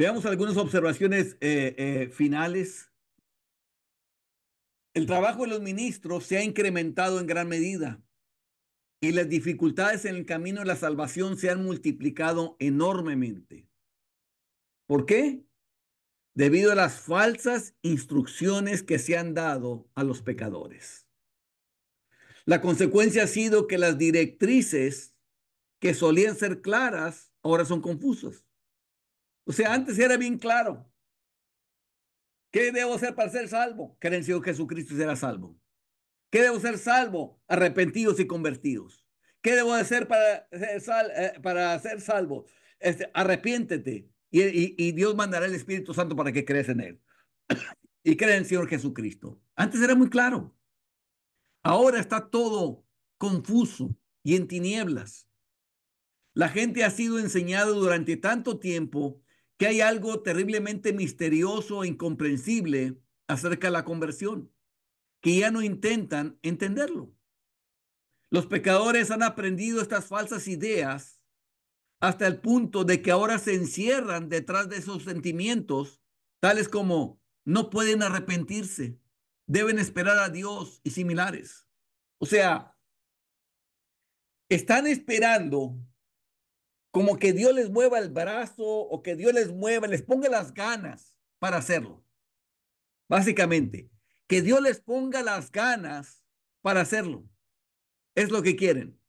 Veamos algunas observaciones finales. El trabajo de los ministros se ha incrementado en gran medida y las dificultades en el camino de la salvación se han multiplicado enormemente. ¿Por qué? Debido a las falsas instrucciones que se han dado a los pecadores. La consecuencia ha sido que las directrices que solían ser claras ahora son confusas. O sea, antes era bien claro. ¿Qué debo hacer para ser salvo? Creer en el Señor Jesucristo y será salvo. ¿Qué debo ser salvo? Arrepentidos y convertidos. ¿Qué debo hacer para ser salvo? Arrepiéntete y Dios mandará el Espíritu Santo para que creas en Él. Y cree en el Señor Jesucristo. Antes era muy claro. Ahora está todo confuso y en tinieblas. La gente ha sido enseñada durante tanto tiempo que hay algo terriblemente misterioso e incomprensible acerca de la conversión, que ya no intentan entenderlo. Los pecadores han aprendido estas falsas ideas hasta el punto de que ahora se encierran detrás de esos sentimientos, tales como no pueden arrepentirse, deben esperar a Dios y similares. O sea, están esperando como que Dios les mueva el brazo o que Dios les mueva, les ponga las ganas para hacerlo. Básicamente, que Dios les ponga las ganas para hacerlo. Es lo que quieren.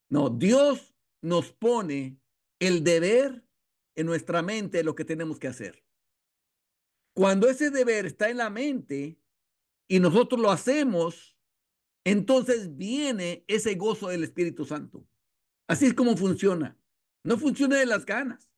No, Dios nos pone el deber en nuestra mente de lo que tenemos que hacer. Cuando ese deber está en la mente y nosotros lo hacemos, entonces viene ese gozo del Espíritu Santo. Así es como funciona. No funciona de las ganas,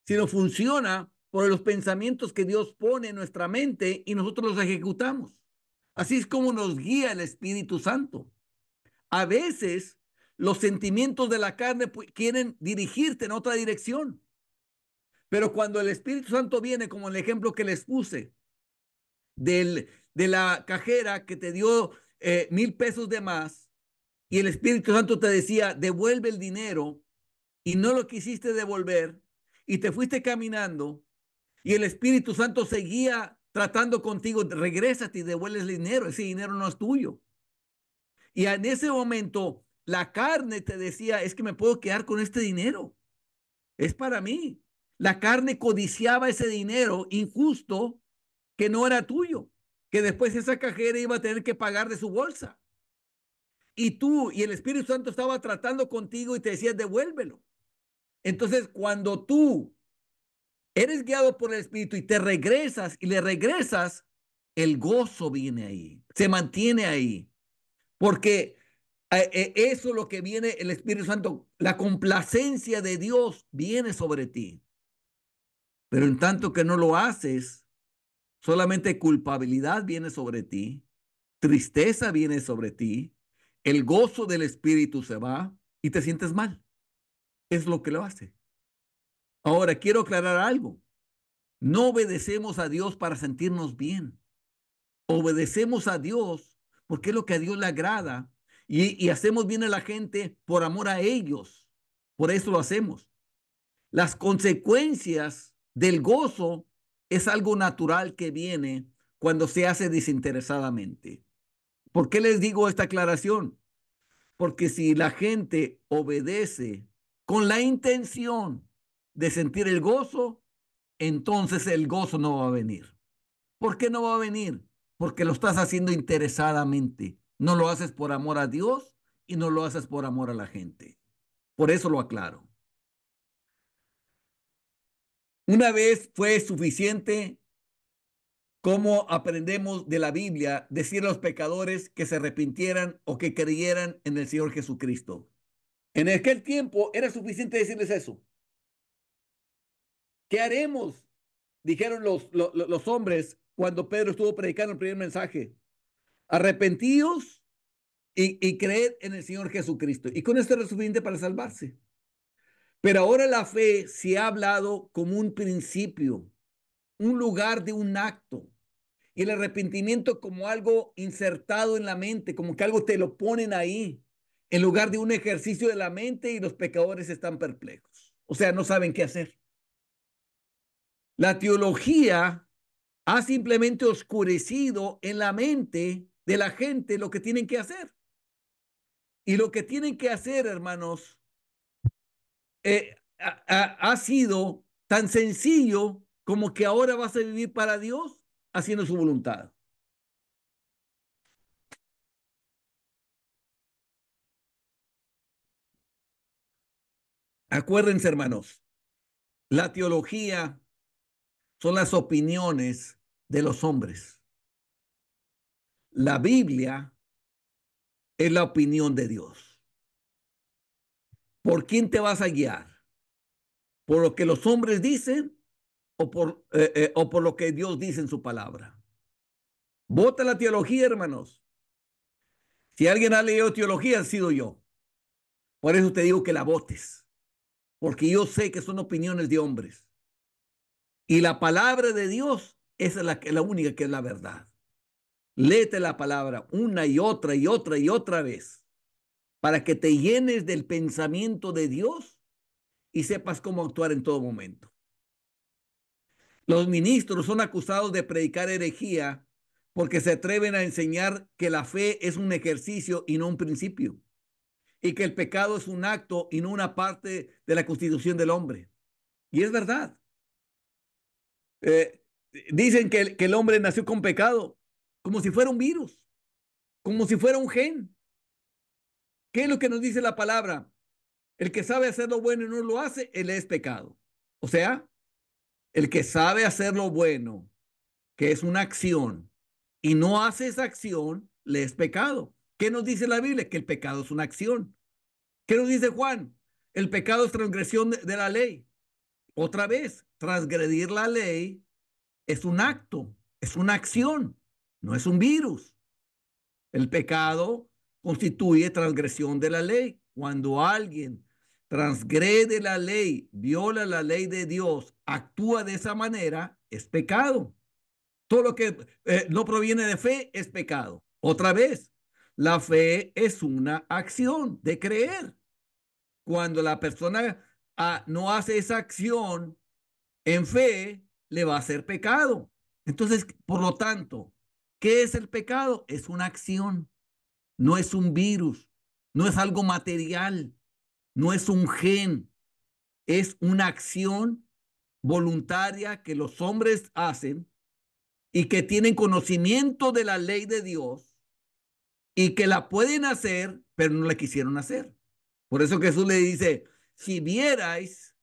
sino funciona por los pensamientos que Dios pone en nuestra mente y nosotros los ejecutamos. Así es como nos guía el Espíritu Santo. A veces los sentimientos de la carne quieren dirigirte en otra dirección, pero cuando el Espíritu Santo viene, como el ejemplo que les puse, de la cajera que te dio 1,000 pesos de más y el Espíritu Santo te decía, devuelve el dinero y no lo quisiste devolver y te fuiste caminando y el Espíritu Santo seguía tratando contigo, regrésate y devuelves el dinero, ese dinero no es tuyo. Y en ese momento la carne te decía, es que me puedo quedar con este dinero, es para mí. La carne codiciaba ese dinero injusto que no era tuyo, que después esa cajera iba a tener que pagar de su bolsa. Y tú y el Espíritu Santo estaba tratando contigo y te decía, devuélvelo. Entonces, cuando tú eres guiado por el Espíritu y te regresas y le regresas, el gozo viene ahí, se mantiene ahí, porque eso es lo que viene el Espíritu Santo, la complacencia de Dios viene sobre ti. Pero en tanto que no lo haces, solamente culpabilidad viene sobre ti, tristeza viene sobre ti, el gozo del Espíritu se va y te sientes mal. Es lo que lo hace. Ahora, quiero aclarar algo. No obedecemos a Dios para sentirnos bien. Obedecemos a Dios porque es lo que a Dios le agrada y hacemos bien a la gente por amor a ellos. Por eso lo hacemos. Las consecuencias del gozo es algo natural que viene cuando se hace desinteresadamente. ¿Por qué les digo esta aclaración? Porque si la gente obedece con la intención de sentir el gozo, entonces el gozo no va a venir. ¿Por qué no va a venir? Porque lo estás haciendo interesadamente. No lo haces por amor a Dios y no lo haces por amor a la gente. Por eso lo aclaro. Una vez fue suficiente como aprendemos de la Biblia decir a los pecadores que se arrepintieran o que creyeran en el Señor Jesucristo. En aquel tiempo era suficiente decirles eso. ¿Qué haremos? Dijeron los hombres cuando Pedro estuvo predicando el primer mensaje. Arrepentíos y creed en el Señor Jesucristo. Y con esto era suficiente para salvarse. Pero ahora la fe se ha hablado como un principio, un lugar de un acto. Y el arrepentimiento como algo insertado en la mente, como que algo te lo ponen ahí, en lugar de un ejercicio de la mente y los pecadores están perplejos. O sea, no saben qué hacer. La teología ha simplemente oscurecido en la mente de la gente lo que tienen que hacer. Y lo que tienen que hacer, hermanos, ha sido tan sencillo como que ahora vas a vivir para Dios haciendo su voluntad. Acuérdense, hermanos, la teología son las opiniones de los hombres. La Biblia es la opinión de Dios. ¿Por quién te vas a guiar? ¿Por lo que los hombres dicen o por lo que Dios dice en su palabra? Vota la teología, hermanos. Si alguien ha leído teología, ha sido yo. Por eso te digo que la votes, porque yo sé que son opiniones de hombres. Y la palabra de Dios es la única que es la verdad. Léete la palabra una y otra y otra y otra vez para que te llenes del pensamiento de Dios y sepas cómo actuar en todo momento. Los ministros son acusados de predicar herejía porque se atreven a enseñar que la fe es un ejercicio y no un principio, y que el pecado es un acto y no una parte de la constitución del hombre. Y es verdad. Eh, Dicen que el hombre nació con pecado, como si fuera un virus, como si fuera un gen. ¿Qué es lo que nos dice la palabra? El que sabe hacer lo bueno y no lo hace, él es pecado. O sea, el que sabe hacer lo bueno, que es una acción, y no hace esa acción, le es pecado. ¿Qué nos dice la Biblia? Que el pecado es una acción. ¿Qué nos dice Juan? El pecado es transgresión de la ley. Otra vez, transgredir la ley es un acto, es una acción, no es un virus. El pecado constituye transgresión de la ley. Cuando alguien transgrede la ley, viola la ley de Dios, actúa de esa manera, es pecado. Todo lo que no proviene de fe es pecado. Otra vez, la fe es una acción de creer. Cuando la persona no hace esa acción en fe, le va a hacer pecado. Entonces, por lo tanto, ¿qué es el pecado? Es una acción, no es un virus, no es algo material, no es un gen, es una acción voluntaria que los hombres hacen y que tienen conocimiento de la ley de Dios y que la pueden hacer, pero no la quisieron hacer. Por eso Jesús le dice, si vierais,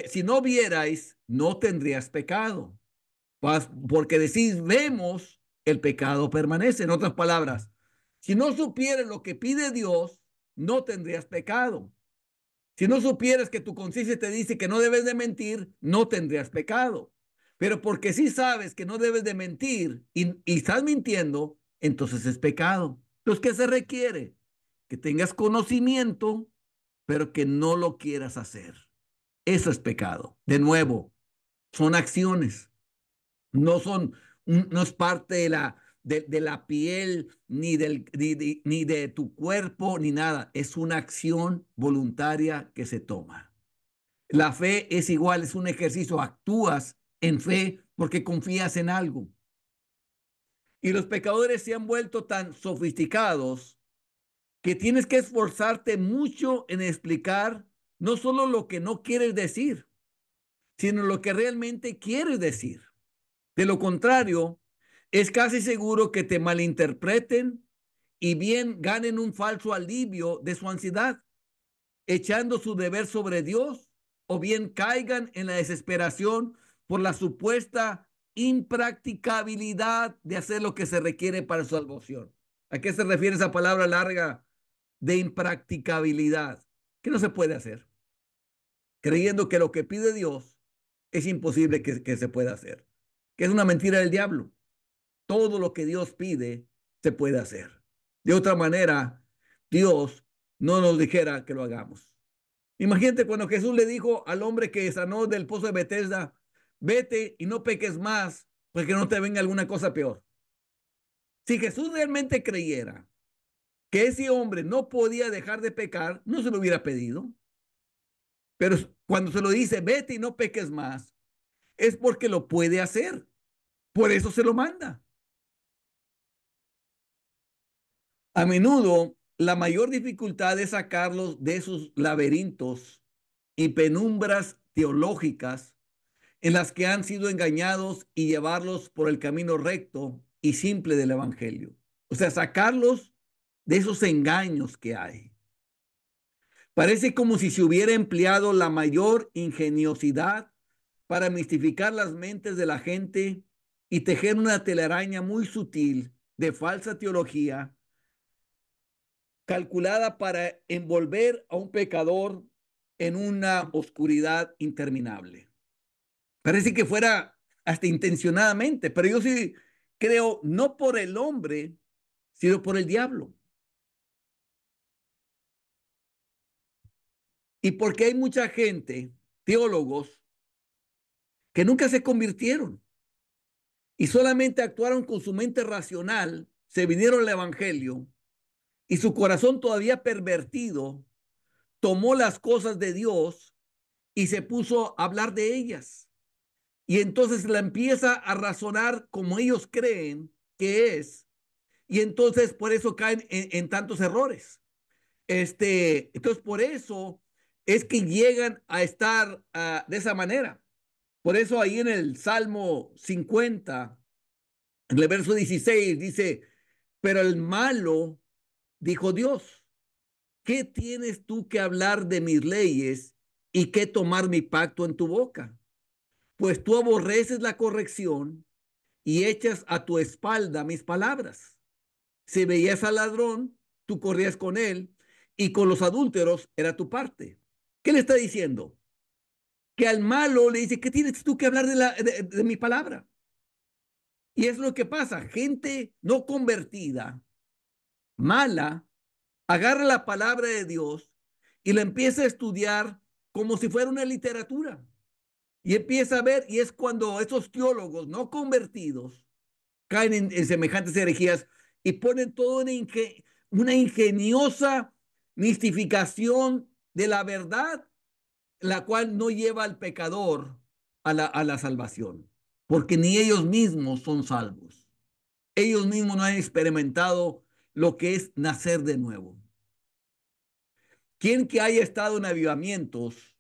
si no vierais, no tendrías pecado. Porque decís, vemos, el pecado permanece. En otras palabras, si no supieras lo que pide Dios, no tendrías pecado. Si no supieras que tu conciencia te dice que no debes de mentir, no tendrías pecado. Pero porque sí sabes que no debes de mentir y estás mintiendo, entonces es pecado. Entonces, ¿qué se requiere? Que tengas conocimiento, pero que no lo quieras hacer. Eso es pecado. De nuevo, son acciones. No son, no es parte de la piel, ni de tu cuerpo, ni nada. Es una acción voluntaria que se toma. La fe es igual, es un ejercicio. Actúas en fe porque confías en algo. Y los pecadores se han vuelto tan sofisticados que tienes que esforzarte mucho en explicar no solo lo que no quieres decir, sino lo que realmente quieres decir. De lo contrario, es casi seguro que te malinterpreten y bien ganen un falso alivio de su ansiedad, echando su deber sobre Dios, o bien caigan en la desesperación por la supuesta impracticabilidad de hacer lo que se requiere para su salvación. ¿A qué se refiere esa palabra larga de impracticabilidad? Que no se puede hacer, creyendo que lo que pide Dios es imposible que se pueda hacer, que es una mentira del diablo. Todo lo que Dios pide se puede hacer. De otra manera, Dios no nos dijera que lo hagamos. Imagínate cuando Jesús le dijo al hombre que sanó del pozo de Bethesda, vete y no peques más, pues que no te venga alguna cosa peor. Si Jesús realmente creyera que ese hombre no podía dejar de pecar, no se lo hubiera pedido. Pero cuando se lo dice, vete y no peques más, es porque lo puede hacer. Por eso se lo manda. A menudo, la mayor dificultad es sacarlos de sus laberintos y penumbras teológicas en las que han sido engañados y llevarlos por el camino recto y simple del Evangelio. O sea, sacarlos de esos engaños que hay. Parece como si se hubiera empleado la mayor ingeniosidad para mistificar las mentes de la gente y tejer una telaraña muy sutil de falsa teología calculada para envolver a un pecador en una oscuridad interminable. Parece que fuera hasta intencionadamente, pero yo sí creo no por el hombre, sino por el diablo. Y porque hay mucha gente, teólogos, que nunca se convirtieron y solamente actuaron con su mente racional, se vinieron al Evangelio y su corazón todavía pervertido tomó las cosas de Dios y se puso a hablar de ellas. Y entonces la empieza a razonar como ellos creen que es. Y entonces por eso caen en tantos errores. Entonces por eso es que llegan a estar de esa manera. Por eso ahí en el Salmo 50, en el verso 16, dice, pero el malo, dijo Dios, ¿qué tienes tú que hablar de mis leyes y qué tomar mi pacto en tu boca? Pues tú aborreces la corrección y echas a tu espalda mis palabras. Si veías al ladrón, tú corrías con él y con los adúlteros era tu parte. ¿Qué le está diciendo? Que al malo le dice, ¿qué tienes tú que hablar de mi palabra? Y es lo que pasa. Gente no convertida, mala, agarra la palabra de Dios y la empieza a estudiar como si fuera una literatura. Y empieza a ver, y es cuando esos teólogos no convertidos caen en semejantes herejías y ponen toda una ingeniosa mistificación de la verdad, la cual no lleva al pecador a la salvación, porque ni ellos mismos son salvos. Ellos mismos no han experimentado lo que es nacer de nuevo. Quien que haya estado en avivamientos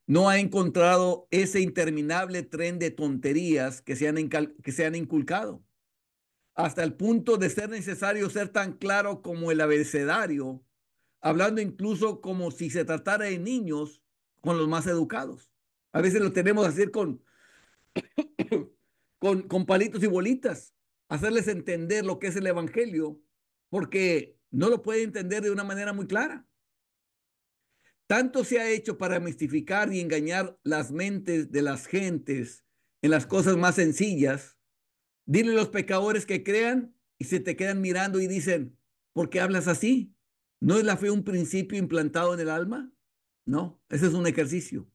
no ha encontrado ese interminable tren de tonterías que se han inculcado, hasta el punto de ser necesario ser tan claro como el abecedario, hablando incluso como si se tratara de niños con los más educados. A veces lo tenemos que hacer con palitos y bolitas, hacerles entender lo que es el Evangelio, porque no lo pueden entender de una manera muy clara. Tanto se ha hecho para mistificar y engañar las mentes de las gentes en las cosas más sencillas. Dile a los pecadores que crean y se te quedan mirando y dicen, ¿por qué hablas así? ¿No es la fe un principio implantado en el alma? No, ese es un ejercicio.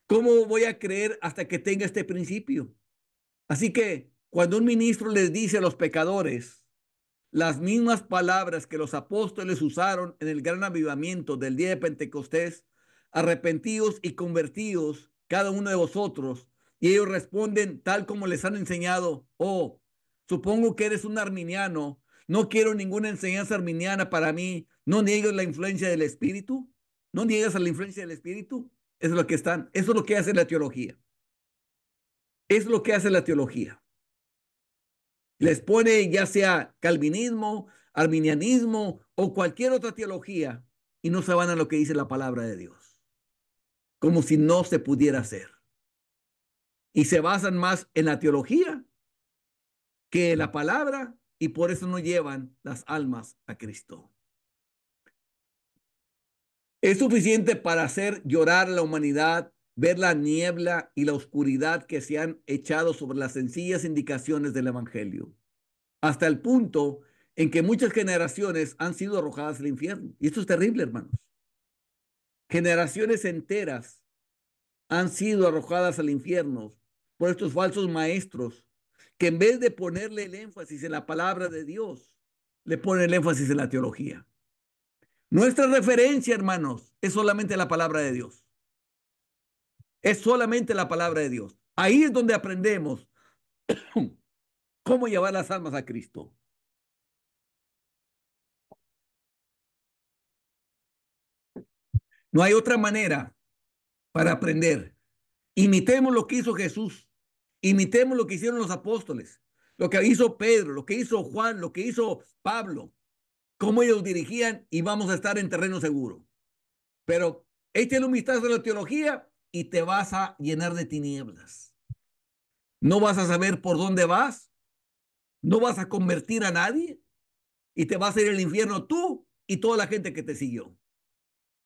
¿Cómo voy a creer hasta que tenga este principio? Así que cuando un ministro les dice a los pecadores las mismas palabras que los apóstoles usaron en el gran avivamiento del día de Pentecostés, arrepentidos y convertidos cada uno de vosotros, y ellos responden tal como les han enseñado, oh, supongo que eres un arminiano, no quiero ninguna enseñanza arminiana para mí, no niegues la influencia del Espíritu, no niegas a la influencia del Espíritu, eso es lo que están, eso es lo que hace la teología, es lo que hace la teología. Les pone ya sea calvinismo, arminianismo o cualquier otra teología y no se van a lo que dice la palabra de Dios, como si no se pudiera hacer. Y se basan más en la teología que en la palabra y por eso no llevan las almas a Cristo. Es suficiente para hacer llorar a la humanidad, ver la niebla y la oscuridad que se han echado sobre las sencillas indicaciones del Evangelio, hasta el punto en que muchas generaciones han sido arrojadas al infierno. Y esto es terrible, hermanos. Generaciones enteras han sido arrojadas al infierno por estos falsos maestros que en vez de ponerle el énfasis en la palabra de Dios, le ponen el énfasis en la teología. Nuestra referencia, hermanos, es solamente la palabra de Dios. Es solamente la palabra de Dios. Ahí es donde aprendemos cómo llevar las almas a Cristo. No hay otra manera para aprender. Imitemos lo que hizo Jesús. Imitemos lo que hicieron los apóstoles. Lo que hizo Pedro, lo que hizo Juan, lo que hizo Pablo. Cómo ellos dirigían y vamos a estar en terreno seguro. Pero échale un vistazo a la teología y te vas a llenar de tinieblas. No vas a saber por dónde vas, no vas a convertir a nadie y te vas a ir al infierno tú y toda la gente que te siguió.